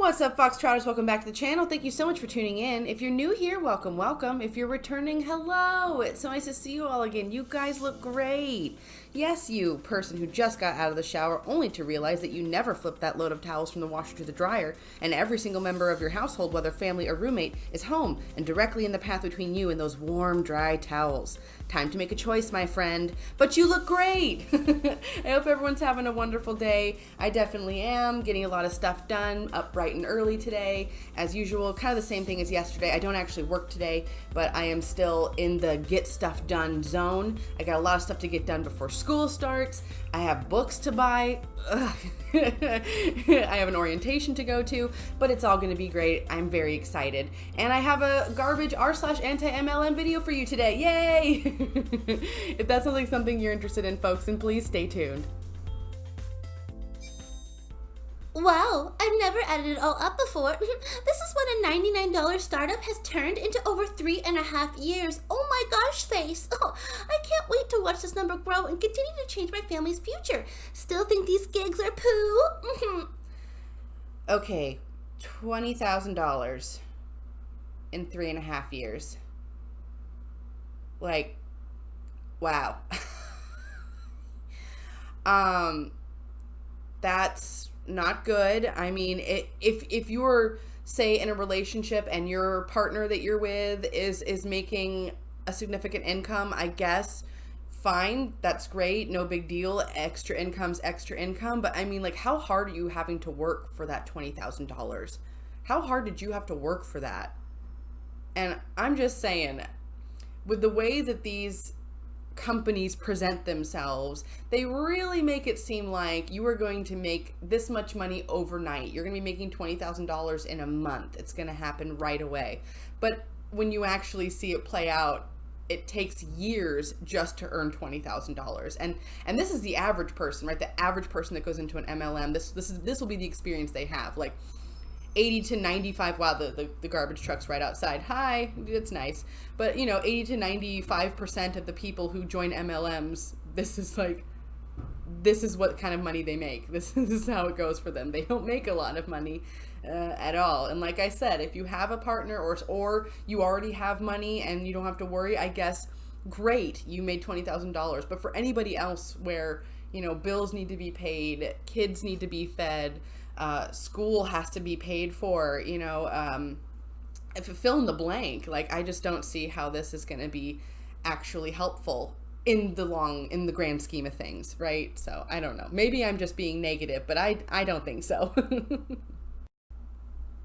What's up, Foxtrotters? Welcome back to the channel. Thank you so much for tuning in. If you're new here, welcome, welcome. If you're returning, hello. It's so nice to see you all again. You guys look great. Yes, you person who just got out of the shower only to realize that you never flipped that load of towels from the washer to the dryer, and every single member of your household, whether family or roommate, is home and directly in the path between you and those warm, dry towels. Time to make a choice, my friend. But you look great. I hope everyone's having a wonderful day. I definitely am. Getting a lot of stuff done, up bright and early today. As usual, kind of the same thing as yesterday. I don't actually work today, but I am still in the get stuff done zone. I got a lot of stuff to get done before school starts. I have books to buy. I have an orientation to go to, but it's all going to be great. I'm very excited. And I have a garbage r/anti-MLM video for you today. Yay! If that sounds like something you're interested in, folks, then please stay tuned. Wow, I've never added it all up before. This is what a $99 startup has turned into over 3.5 years. Oh my gosh, face. Oh, I can't wait to watch this number grow and continue to change my family's future. Still think these gigs are poo? Okay, $20,000 in 3.5 years. Like, wow. That's not good. I mean, if you're, say, in a relationship and your partner that you're with is making a significant income, I guess, fine, that's great, no big deal. Extra income's extra income. But I mean, like, how hard are you having to work for that $20,000? How hard did you have to work for that? And I'm just saying, with the way that these companies present themselves, they really make it seem like you are going to make this much money overnight. You're going to be making $20,000 in a month. It's going to happen right away. But when you actually see it play out, it takes years just to earn $20,000. And this is the average person, right? The average person that goes into an MLM, this will be the experience they have. Like 80 to 95, wow, the garbage truck's right outside. Hi, it's nice. But, 80 to 95% of the people who join MLMs, this is what kind of money they make. This is how it goes for them. They don't make a lot of money at all. And like I said, if you have a partner or you already have money and you don't have to worry, I guess, great, you made $20,000. But for anybody else where, bills need to be paid, kids need to be fed, school has to be paid for, if fill in the blank, like, I just don't see how this is going to be actually helpful in the grand scheme of things, right? So I don't know, maybe I'm just being negative, but I don't think so.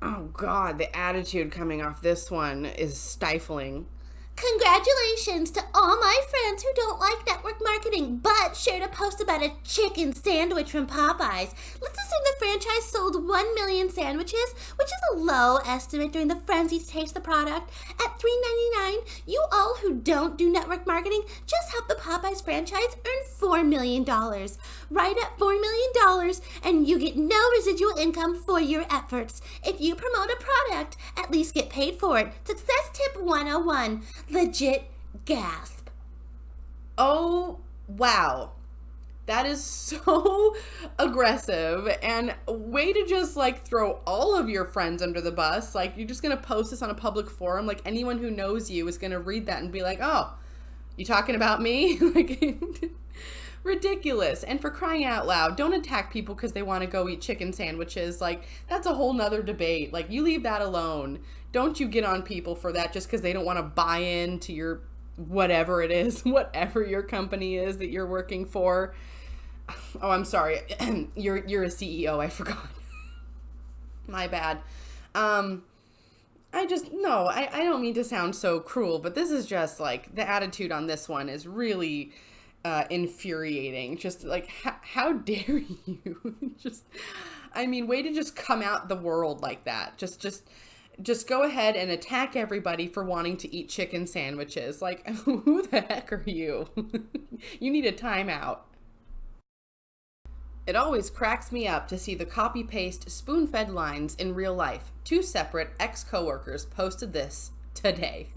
Oh God, the attitude coming off this one is stifling. Congratulations to all my friends who don't like network marketing but shared a post about a chicken sandwich from Popeyes. Let's assume the franchise sold 1 million sandwiches, which is a low estimate during the frenzy to taste the product. At $3.99, you all who don't do network marketing just help the Popeyes franchise earn $4 million. Right at $4 million, and you get no residual income for your efforts. If you promote a product, at least get paid for it. Success tip 101. Legit gasp. Oh, wow. That is so aggressive, and way to just throw all of your friends under the bus. Like, you're just going to post this on a public forum. Like, anyone who knows you is going to read that and be like, oh, you talking about me? Ridiculous. And for crying out loud, don't attack people because they want to go eat chicken sandwiches. Like, that's a whole nother debate. Like, you leave that alone. Don't you get on people for that just because they don't want to buy into your whatever it is, whatever your company is that you're working for. Oh, I'm sorry. You're a CEO. I forgot. My bad. I don't mean to sound so cruel, but this is just the attitude on this one is really infuriating. Just how dare you? Way to just come out the world like that. Just go ahead and attack everybody for wanting to eat chicken sandwiches. Like, who the heck are you? You need a timeout. It always cracks me up to see the copy-paste, spoon-fed lines in real life. 2 separate ex-coworkers posted this today.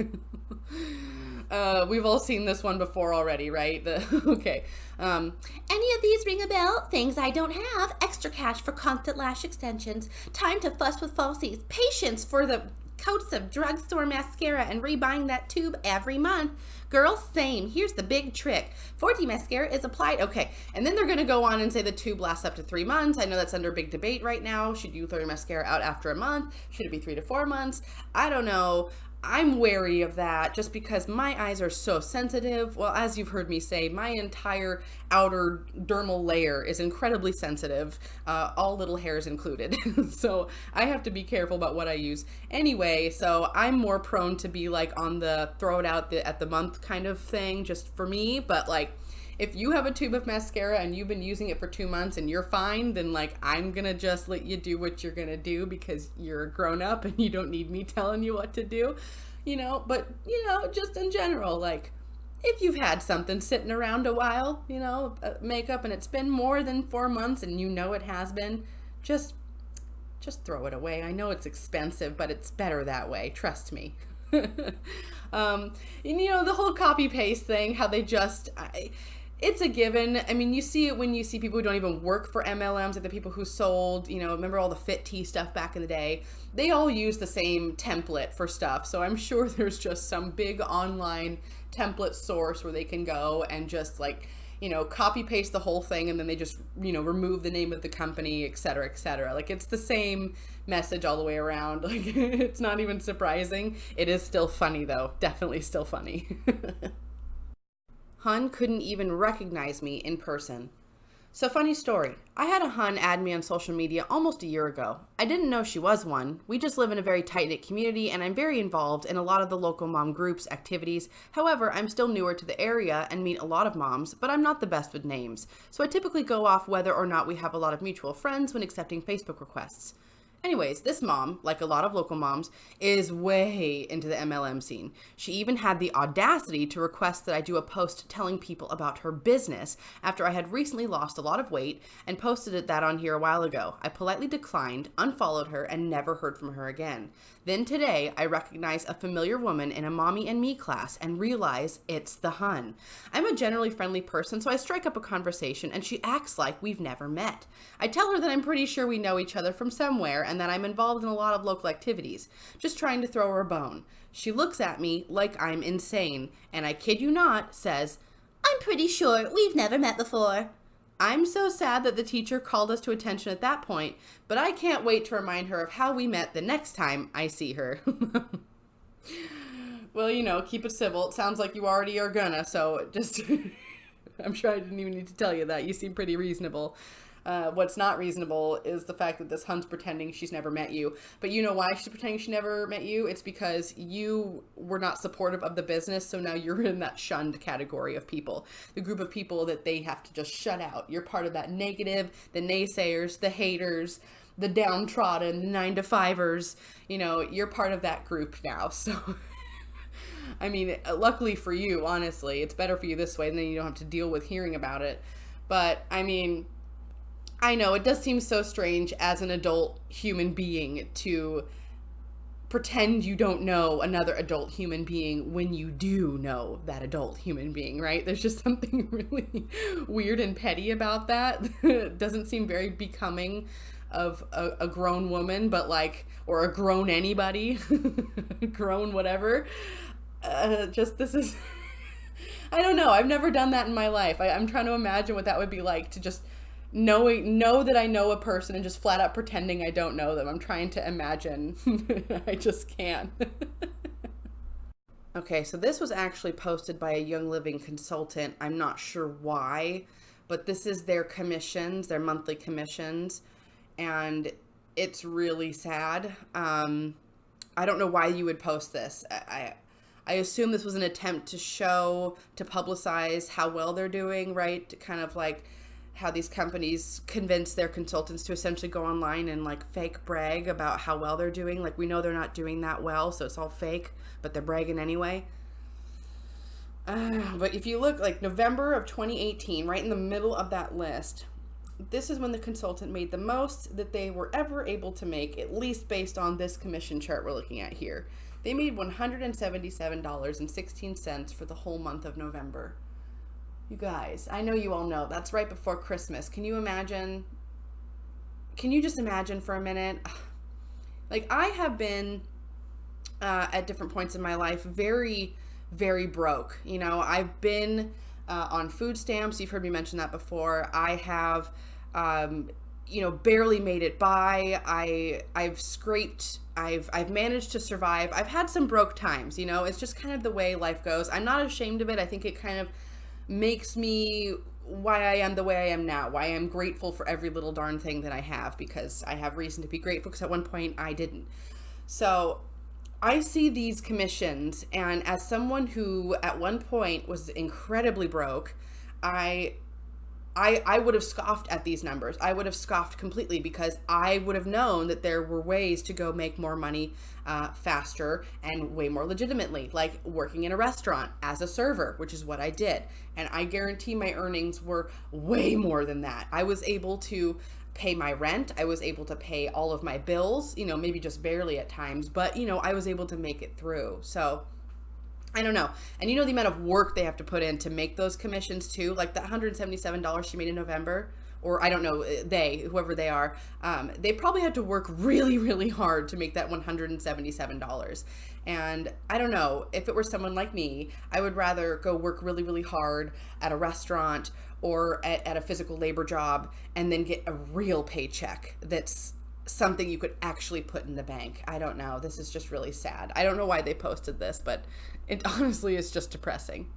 We've all seen this one before already, right? Okay. Any of these ring a bell? Things I don't have. Extra cash for constant lash extensions. Time to fuss with falsies. Patience for the coats of drugstore mascara and rebuying that tube every month. Girls, same. Here's the big trick. 4D mascara is applied. Okay, and then they're going to go on and say the tube lasts up to 3 months. I know that's under big debate right now. Should you throw your mascara out after a month? Should it be 3 to 4 months? I don't know. I'm wary of that just because my eyes are so sensitive. Well, as you've heard me say, my entire outer dermal layer is incredibly sensitive, all little hairs included. So I have to be careful about what I use anyway. So I'm more prone to be like on the throw it out at the month kind of thing just for me. But like, if you have a tube of mascara and you've been using it for 2 months and you're fine, then like I'm gonna just let you do what you're gonna do because you're a grown up and you don't need me telling you what to do, but just in general, like if you've had something sitting around a while, makeup, and it's been more than 4 months and it has been, just throw it away. I know it's expensive, but it's better that way, trust me. The whole copy paste thing, how they it's a given. I mean, you see it when you see people who don't even work for MLMs, like the people who sold, remember all the Fit Tea stuff back in the day? They all use the same template for stuff. So I'm sure there's just some big online template source where they can go and just like, copy paste the whole thing, and then they just, remove the name of the company, et cetera, et cetera. Like it's the same message all the way around. Like it's not even surprising. It is still funny though. Definitely still funny. Hun couldn't even recognize me in person. So funny story. I had a Hun add me on social media almost a year ago. I didn't know she was one. We just live in a very tight-knit community and I'm very involved in a lot of the local mom groups, activities. However, I'm still newer to the area and meet a lot of moms, but I'm not the best with names. So I typically go off whether or not we have a lot of mutual friends when accepting Facebook requests. Anyways, this mom, like a lot of local moms, is way into the MLM scene. She even had the audacity to request that I do a post telling people about her business after I had recently lost a lot of weight and posted that on here a while ago. I politely declined, unfollowed her, and never heard from her again. Then today, I recognize a familiar woman in a Mommy and Me class and realize it's the Hun. I'm a generally friendly person, so I strike up a conversation and she acts like we've never met. I tell her that I'm pretty sure we know each other from somewhere and that I'm involved in a lot of local activities, just trying to throw her a bone. She looks at me like I'm insane, and I kid you not, says, "I'm pretty sure we've never met before." I'm so sad that the teacher called us to attention at that point, but I can't wait to remind her of how we met the next time I see her. Well, keep it civil. It sounds like you already are gonna, so just, I'm sure I didn't even need to tell you that. You seem pretty reasonable. What's not reasonable is the fact that this Hun's pretending she's never met you. But you know why she's pretending she never met you? It's because you were not supportive of the business, so now you're in that shunned category of people. The group of people that they have to just shut out. You're part of that negative, the naysayers, the haters, the downtrodden, the 9-to-5ers. You're part of that group now, so... I mean, luckily for you, honestly, it's better for you this way, and then you don't have to deal with hearing about it. But, I mean... I know it does seem so strange as an adult human being to pretend you don't know another adult human being when you do know that adult human being, right? There's just something really weird and petty about that. It doesn't seem very becoming of a grown woman, but or a grown anybody, grown whatever. This is, I don't know. I've never done that in my life. I'm trying to imagine what that would be like to just know that I know a person and just flat out pretending I don't know them. I'm trying to imagine. I just can't. Okay, so this was actually posted by a Young Living consultant. I'm not sure why, but this is their commissions, their monthly commissions, and it's really sad. I don't know why you would post this. I assume this was an attempt to publicize how well they're doing, right? To kind of like how these companies convince their consultants to essentially go online and fake brag about how well they're doing. We know they're not doing that well, so it's all fake, but they're bragging anyway. But if you look November of 2018, right in the middle of that list, this is when the consultant made the most that they were ever able to make, at least based on this commission chart we're looking at here. They made $177.16 for the whole month of November. You guys, I know you all know that's right before Christmas. Can you imagine? Can you just imagine for a minute? Like, I have been at different points in my life very, very broke. You know, I've been on food stamps. You've heard me mention that before. I have, barely made it by. I've scraped. I've managed to survive. I've had some broke times. You know, it's just kind of the way life goes. I'm not ashamed of it. I think it kind of makes me why I am the way I am now, why I'm grateful for every little darn thing that I have, because I have reason to be grateful, because at one point I didn't. So I see these commissions, and as someone who at one point was incredibly broke, I would have scoffed at these numbers. I would have scoffed completely, because I would have known that there were ways to go make more money faster and way more legitimately, like working in a restaurant as a server, which is what I did. And I guarantee my earnings were way more than that. I was able to pay my rent. I was able to pay all of my bills, maybe just barely at times, but I was able to make it through. So I don't know. And the amount of work they have to put in to make those commissions too, like the $177 she made in November, or I don't know, whoever they are, they probably had to work really, really hard to make that $177. And I don't know, if it were someone like me, I would rather go work really, really hard at a restaurant or at a physical labor job and then get a real paycheck that's something you could actually put in the bank. I don't know. This is just really sad. I don't know why they posted this, but it honestly is just depressing.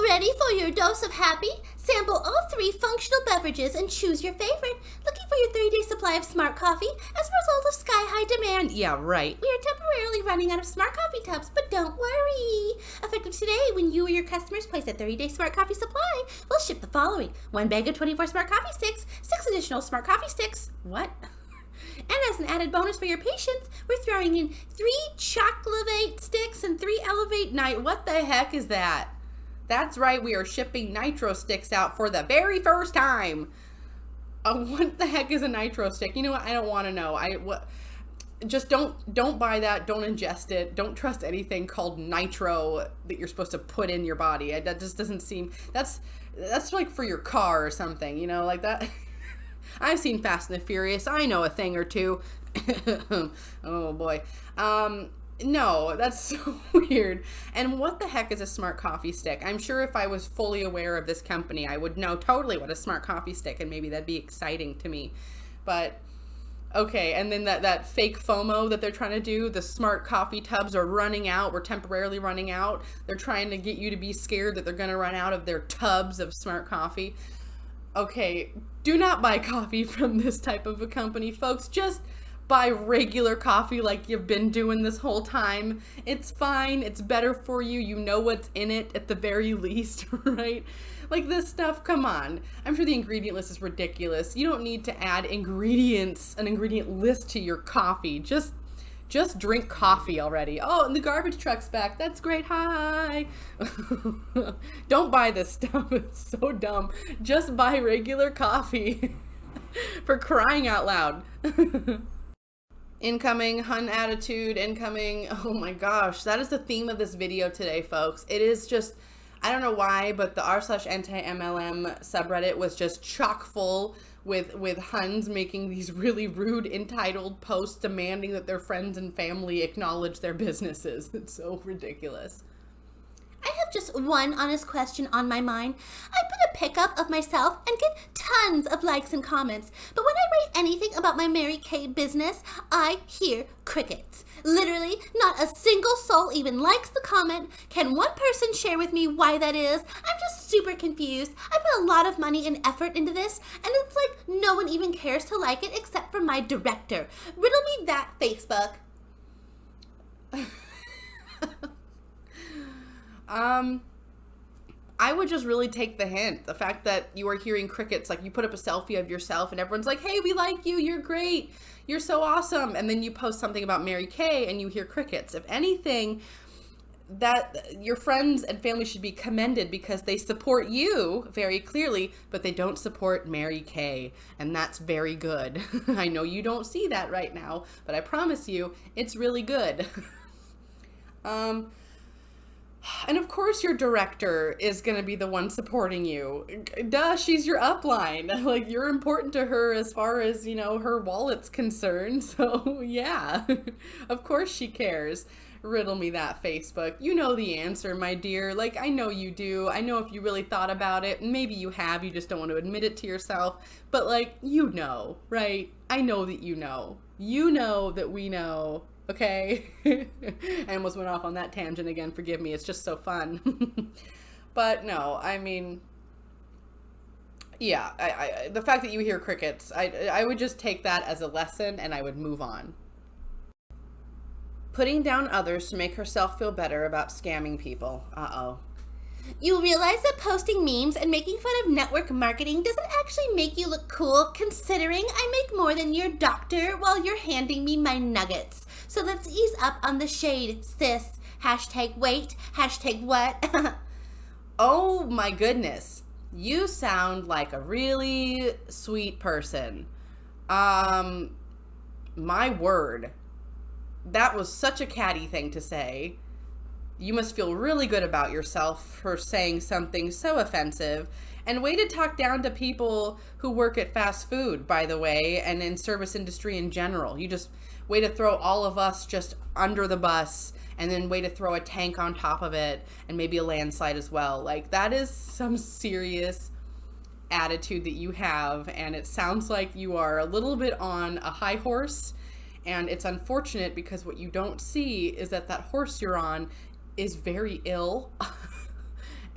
Ready for your dose of happy? Sample all 3 functional beverages and choose your favorite. Looking for your 3-day supply of smart coffee as a result of sky-high demand? Yeah, right. We are temporarily running out of smart coffee tubs, but don't worry. Effective today, when you or your customers place a 30-day smart coffee supply, we'll ship the following: 1 bag of 24 smart coffee sticks, 6 additional smart coffee sticks. What? And as an added bonus for your patients, we're throwing in 3 Chocolate sticks and 3 Elevate Night. What the heck is that? That's right, we are shipping nitro sticks out for the very first time. What the heck is a nitro stick? You know what? I don't want to know. Just don't buy that. Don't ingest it. Don't trust anything called nitro that you're supposed to put in your body. That just doesn't seem. That's like for your car or something. Like that. I've seen Fast and the Furious. I know a thing or two. Oh boy. No, that's so weird. And what the heck is a smart coffee stick? I'm sure if I was fully aware of this company, I would know totally what a smart coffee stick, and maybe that'd be exciting to me. But okay, and then that fake FOMO that they're trying to do, the smart coffee tubs are running out. We're temporarily running out. They're trying to get you to be scared that they're going to run out of their tubs of smart coffee. Okay, do not buy coffee from this type of a company, folks. Just buy regular coffee like you've been doing this whole time. It's fine. It's better for you. You know what's in it at the very least, right? Like this stuff, come on. I'm sure the ingredient list is ridiculous. You don't need to add an ingredient list to your coffee. Just drink coffee already. Oh, and the garbage truck's back. That's great. Hi. Don't buy this stuff. It's so dumb. Just buy regular coffee. For crying out loud. Incoming hun attitude, incoming. Oh my gosh, that is the theme of this video today, folks. It is just, I don't know why, but the r/anti-MLM subreddit was just chock full with huns making these really rude, entitled posts demanding that their friends and family acknowledge their businesses. It's so ridiculous. I have just one honest question on my mind. I put a pic up of myself and get tons of likes and comments. But when I write anything about my Mary Kay business, I hear crickets. Literally, not a single soul even likes the comment. Can one person share with me why that is? I'm just super confused. I put a lot of money and effort into this, and it's like no one even cares to like it except for my director. Riddle me that, Facebook. I would just really take the hint. The fact that you are hearing crickets, like you put up a selfie of yourself and everyone's like, hey, we like you, you're great, you're so awesome. And then you post something about Mary Kay and you hear crickets. If anything, that your friends and family should be commended because they support you very clearly, but they don't support Mary Kay, and that's very good. I know you don't see that right now, but I promise you it's really good. And of course your director is going to be the one supporting you. Duh, she's your upline. Like, you're important to her as far as, her wallet's concerned. So yeah, of course she cares. Riddle me that, Facebook. You know the answer, my dear. Like, I know you do. I know if you really thought about it, and maybe you have, you just don't want to admit it to yourself. But like, right? I know that you know. You know that we know. Okay? I almost went off on that tangent again. Forgive me. It's just so fun. But no, I mean, yeah, the fact that you hear crickets, I would just take that as a lesson and I would move on. Putting down others to make herself feel better about scamming people. Uh-oh. You realize that posting memes and making fun of network marketing doesn't actually make you look cool, considering I make more than your doctor while you're handing me my nuggets. So let's ease up on the shade, sis. #wait, #what? Oh my goodness. You sound like a really sweet person. My word. That was such a catty thing to say. You must feel really good about yourself for saying something so offensive. And way to talk down to people who work at fast food, by the way, and in service industry in general. You just way to throw all of us just under the bus, and then way to throw a tank on top of it, and maybe a landslide as well. Like, that is some serious attitude that you have, and it sounds like you are a little bit on a high horse. And it's unfortunate because what you don't see is that horse you're on is very ill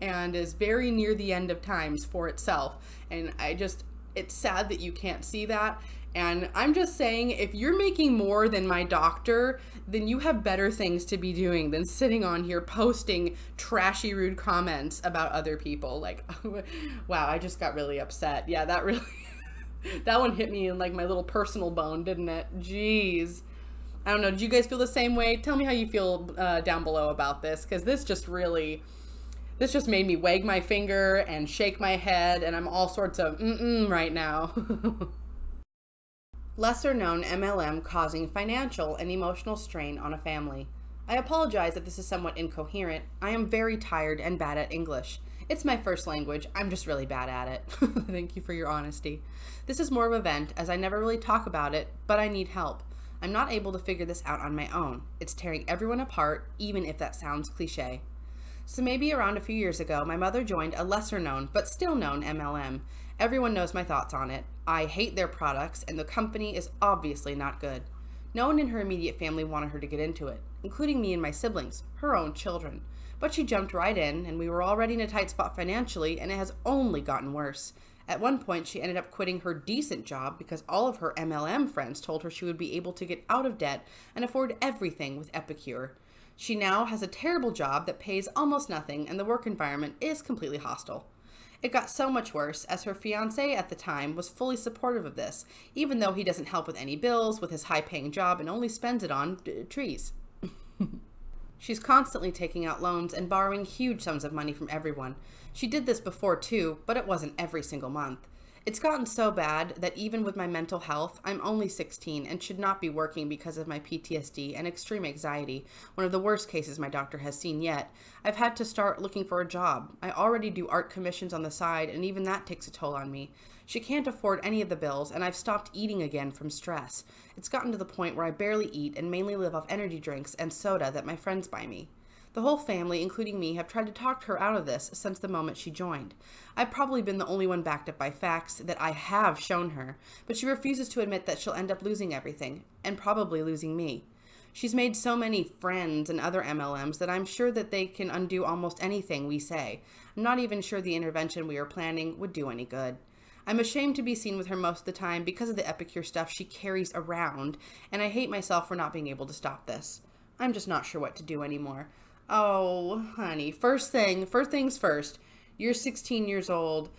and is very near the end of times for itself. And it's sad that you can't see that. And I'm just saying, if you're making more than my doctor, then you have better things to be doing than sitting on here posting trashy, rude comments about other people. Like, wow, I just got really upset. Yeah, that really... that one hit me in like my little personal bone, didn't it? Jeez. I don't know. Do you guys feel the same way? Tell me how you feel down below about this, because this just made me wag my finger and shake my head, and I'm all sorts of right now. Lesser known MLM causing financial and emotional strain on a family. I apologize if this is somewhat incoherent. I am very tired and bad at English. It's my first language. I'm just really bad at it. Thank you for your honesty. This is more of a vent, as I never really talk about it, but I need help. I'm not able to figure this out on my own. It's tearing everyone apart, even if that sounds cliche. So maybe around a few years ago, my mother joined a lesser known, but still known MLM. Everyone knows my thoughts on it. I hate their products, and the company is obviously not good. No one in her immediate family wanted her to get into it, including me and my siblings, her own children. But she jumped right in, and we were already in a tight spot financially, and it has only gotten worse. At one point, she ended up quitting her decent job because all of her MLM friends told her she would be able to get out of debt and afford everything with Epicure. She now has a terrible job that pays almost nothing, and the work environment is completely hostile. It got so much worse as her fiancé at the time was fully supportive of this, even though he doesn't help with any bills with his high-paying job and only spends it on trees. She's constantly taking out loans and borrowing huge sums of money from everyone. She did this before too, but it wasn't every single month. It's gotten so bad that even with my mental health, I'm only 16 and should not be working because of my PTSD and extreme anxiety, one of the worst cases my doctor has seen yet. I've had to start looking for a job. I already do art commissions on the side, and even that takes a toll on me. She can't afford any of the bills, and I've stopped eating again from stress. It's gotten to the point where I barely eat and mainly live off energy drinks and soda that my friends buy me. The whole family, including me, have tried to talk her out of this since the moment she joined. I've probably been the only one backed up by facts that I have shown her, but she refuses to admit that she'll end up losing everything, and probably losing me. She's made so many friends and other MLMs that I'm sure that they can undo almost anything we say. I'm not even sure the intervention we are planning would do any good. I'm ashamed to be seen with her most of the time because of the Epicure stuff she carries around, and I hate myself for not being able to stop this. I'm just not sure what to do anymore. Oh, honey, first things first. You're 16 years old.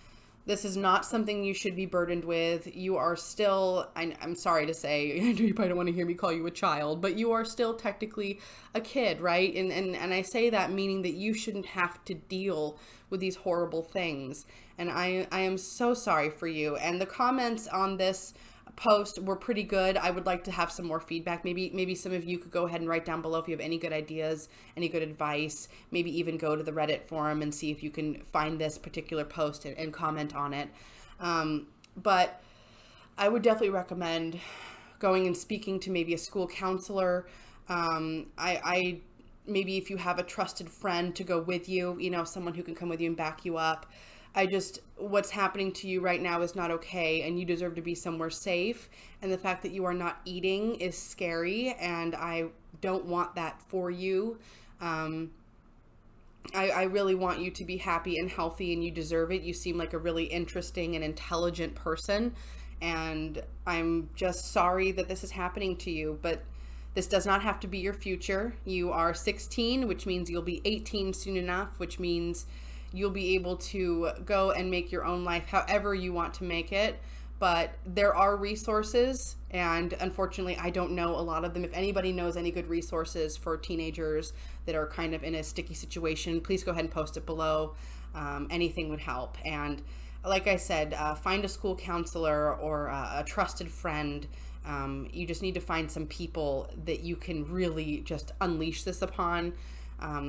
This is not something you should be burdened with. You are still, I'm sorry to say, I know you probably don't want to hear me call you a child, but you are still technically a kid, right? And I say that meaning that you shouldn't have to deal with these horrible things. And I am so sorry for you. And the comments on this post were pretty good. I would like to have some more feedback. Maybe some of you could go ahead and write down below if you have any good ideas, any good advice. Maybe even go to the Reddit forum and see if you can find this particular post and comment on it. But I would definitely recommend going and speaking to maybe a school counselor. I maybe if you have a trusted friend to go with you, someone who can come with you and back you up. What's happening to you right now is not okay, and you deserve to be somewhere safe. And the fact that you are not eating is scary, and I don't want that for you. I really want you to be happy and healthy, and you deserve it. You seem like a really interesting and intelligent person, and I'm just sorry that this is happening to you, but this does not have to be your future. You are 16, which means you'll be 18 soon enough, which means you'll be able to go and make your own life however you want to make it. But there are resources, and unfortunately, I don't know a lot of them. If anybody knows any good resources for teenagers that are kind of in a sticky situation, please go ahead and post it below. Anything would help. And like I said, find a school counselor or a trusted friend. You just need to find some people that you can really just unleash this upon.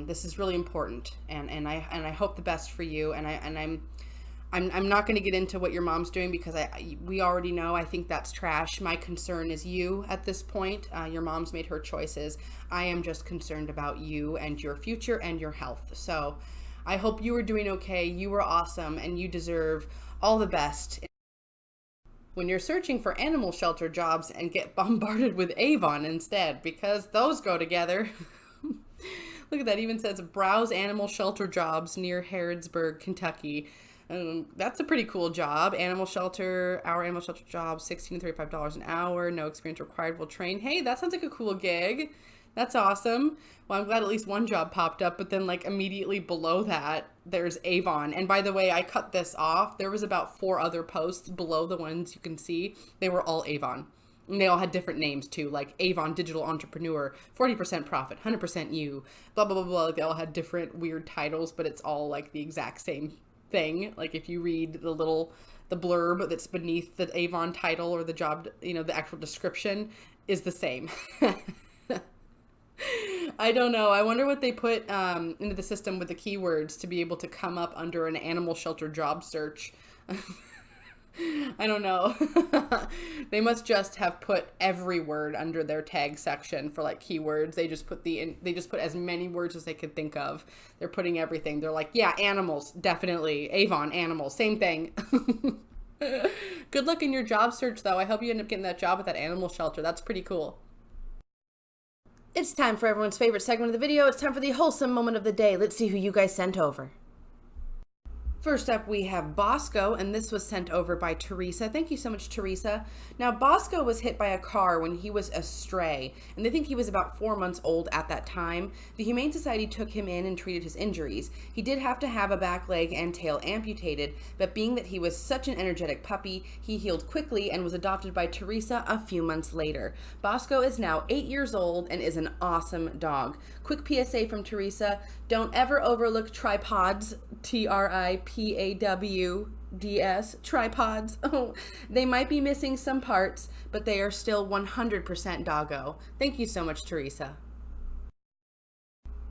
This is really important, and I hope the best for you. And I'm not going to get into what your mom's doing because we already know. I think that's trash. My concern is you at this point. Your mom's made her choices. I am just concerned about you and your future and your health. So I hope you are doing okay. You are awesome, and you deserve all the best. When you're searching for animal shelter jobs and get bombarded with Avon instead, because those go together. Look at that, even says browse animal shelter jobs near Harrodsburg, Kentucky. That's a pretty cool job. Our animal shelter job, $16 to $35 an hour, no experience required, will train. Hey, that sounds like a cool gig. That's awesome. Well, I'm glad at least one job popped up, but then like immediately below that, there's Avon. And by the way, I cut this off. There was about 4 other posts below the ones you can see. They were all Avon. And they all had different names too, like Avon Digital Entrepreneur, 40% profit, 100% you, blah, blah, blah, blah. Like they all had different weird titles, but it's all like the exact same thing. Like if you read the blurb that's beneath the Avon title or the job, the actual description is the same. I don't know. I wonder what they put into the system with the keywords to be able to come up under an animal shelter job search. I don't know. They must just have put every word under their tag section for like keywords. They just put as many words as they could think of. They're putting everything. They're like, yeah, animals, definitely. Avon, animals, same thing. Good luck in your job search though. I hope you end up getting that job at that animal shelter. That's pretty cool. It's time for everyone's favorite segment of the video. It's time for the wholesome moment of the day. Let's see who you guys sent over. First up, we have Bosco, and this was sent over by Teresa. Thank you so much, Teresa. Now, Bosco was hit by a car when he was a stray, and they think he was about 4 months old at that time. The Humane Society took him in and treated his injuries. He did have to have a back leg and tail amputated, but being that he was such an energetic puppy, he healed quickly and was adopted by Teresa a few months later. Bosco is now 8 years old and is an awesome dog. Quick PSA from Teresa, don't ever overlook tripods, TRIPAWDS, tripods. Oh, they might be missing some parts, but they are still 100% doggo. Thank you so much, Teresa.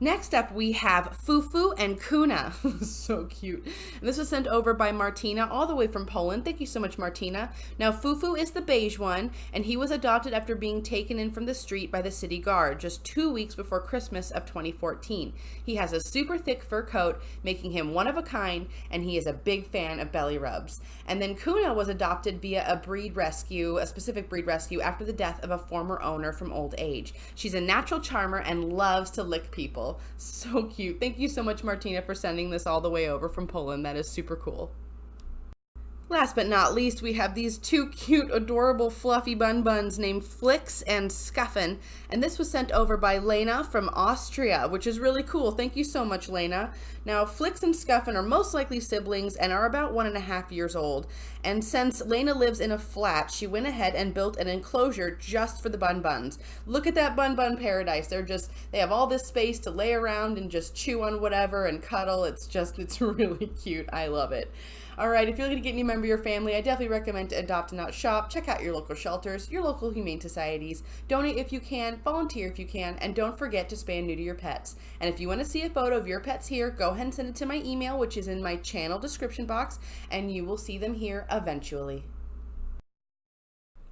Next up, we have Fufu and Kuna. So cute. And this was sent over by Martina all the way from Poland. Thank you so much, Martina. Now, Fufu is the beige one, and he was adopted after being taken in from the street by the city guard just 2 weeks before Christmas of 2014. He has a super thick fur coat, making him one of a kind, and he is a big fan of belly rubs. And then Kuna was adopted via a specific breed rescue after the death of a former owner from old age. She's a natural charmer and loves to lick people. So cute. Thank you so much, Martina, for sending this all the way over from Poland. That is super cool. Last but not least, we have these two cute, adorable, fluffy buns named Flix and Scuffin. And this was sent over by Lena from Austria, which is really cool. Thank you so much, Lena. Now, Flix and Scuffin are most likely siblings and are about 1.5 years old. And since Lena lives in a flat, she went ahead and built an enclosure just for the buns. Look at that bun paradise. They have all this space to lay around and just chew on whatever and cuddle. It's really cute. I love it. All right, if you're looking to get any member of your family, I definitely recommend to adopt and not shop. Check out your local shelters, your local humane societies. Donate if you can, volunteer if you can, and don't forget to spay and neuter your pets. And if you want to see a photo of your pets here, go ahead and send it to my email, which is in my channel description box, and you will see them here eventually.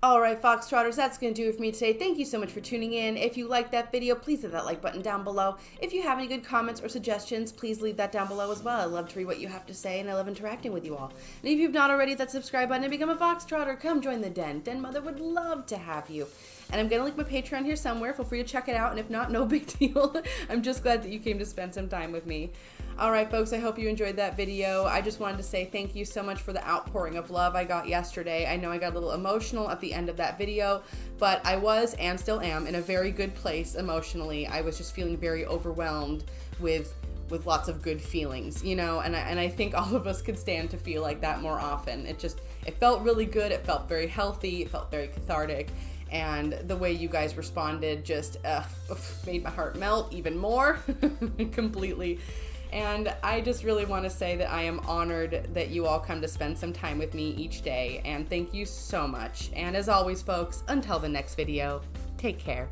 Alright, Foxtrotters, that's going to do it for me today. Thank you so much for tuning in. If you liked that video, please hit that like button down below. If you have any good comments or suggestions, please leave that down below as well. I love to read what you have to say, and I love interacting with you all. And if you've not already, hit that subscribe button and become a Foxtrotter. Come join the den. Den Mother would love to have you. And I'm going to link my Patreon here somewhere. Feel free to check it out, and if not, no big deal. I'm just glad that you came to spend some time with me. Alright, folks, I hope you enjoyed that video. I just wanted to say thank you so much for the outpouring of love I got yesterday. I know I got a little emotional at the end of that video, but I was, and still am, in a very good place emotionally. I was just feeling very overwhelmed with lots of good feelings, you know, and I think all of us could stand to feel like that more often. It felt really good. It felt very healthy. It felt very cathartic. And the way you guys responded just made my heart melt even more completely. And I just really want to say that I am honored that you all come to spend some time with me each day. And thank you so much. And as always, folks, until the next video, take care.